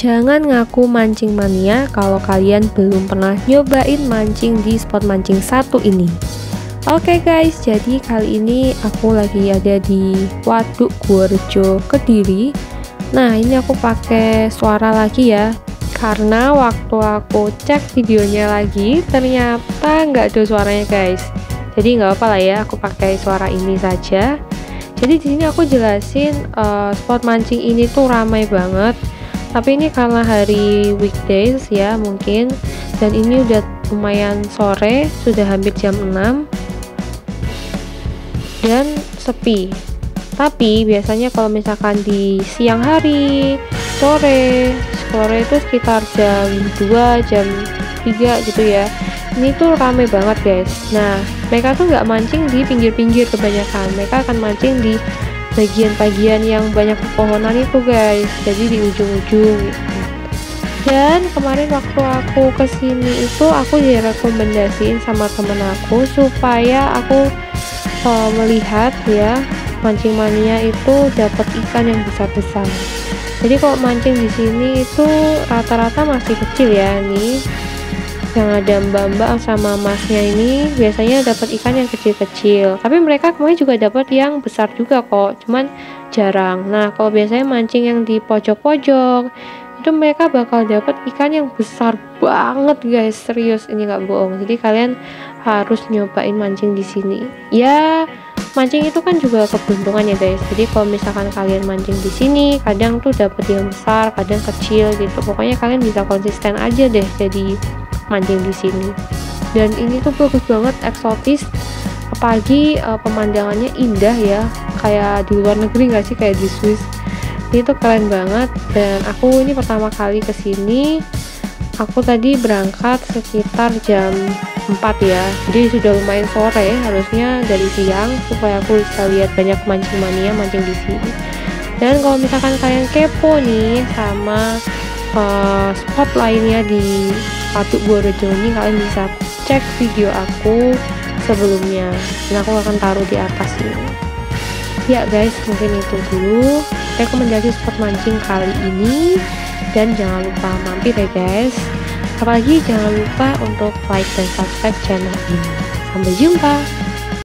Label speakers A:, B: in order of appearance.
A: Jangan ngaku mancing mania kalau kalian belum pernah nyobain mancing di spot mancing satu ini. Oke guys, jadi kali ini aku lagi ada di Waduk Guorejo, Kediri. Nah, ini aku pakai suara lagi ya, karena waktu aku cek videonya lagi ternyata nggak ada suaranya guys. Jadi nggak apa-apa lah ya, aku pakai suara ini saja. Jadi di sini aku jelasin spot mancing ini tuh ramai banget. Tapi ini karena hari weekdays ya mungkin, dan ini udah lumayan sore, sudah hampir jam 6 dan sepi. Tapi biasanya kalau misalkan di siang hari, sore itu sekitar jam 2, jam 3 gitu ya, ini tuh rame banget guys. Nah, mereka tuh nggak mancing di pinggir-pinggir kebanyakan, mereka akan mancing di bagian-bagian yang banyak pepohonan itu guys, jadi di ujung-ujung gitu. Dan kemarin waktu aku kesini itu aku direkomendasiin sama temen aku supaya aku melihat ya, mancing mania itu dapat ikan yang besar-besar. Jadi kalau mancing di sini itu rata-rata masih kecil ya, nih yang ada mbak-mbak sama masnya ini biasanya dapat ikan yang kecil-kecil, tapi mereka kemarin juga dapat yang besar juga kok, cuman jarang. Nah, kalau biasanya mancing yang di pojok-pojok itu mereka bakal dapat ikan yang besar banget guys, serius ini nggak bohong. Jadi kalian harus nyobain mancing di sini ya. Mancing itu kan juga keberuntungan ya guys. Jadi kalau misalkan kalian mancing di sini, kadang tuh dapat yang besar, kadang kecil gitu. Pokoknya kalian bisa konsisten aja deh jadi mancing di sini. Dan ini tuh bagus banget, eksotis, apalagi pemandangannya indah ya, kayak di luar negeri nggak sih, kayak di Swiss. Ini tuh keren banget. Dan aku ini pertama kali kesini, aku tadi berangkat sekitar jam 4 ya, jadi sudah lumayan sore, harusnya dari siang supaya aku bisa lihat banyak mancing mania mancing di sini. Dan kalau misalkan kalian kepo nih sama spot lainnya di Waduk Guorejo ini, kalian bisa cek video aku sebelumnya, dan aku akan taruh di atas ini. Ya guys, mungkin itu dulu rekomendasi spot mancing kali ini, dan jangan lupa mampir ya guys. Apalagi jangan lupa untuk like dan subscribe channel ini. Sampai jumpa.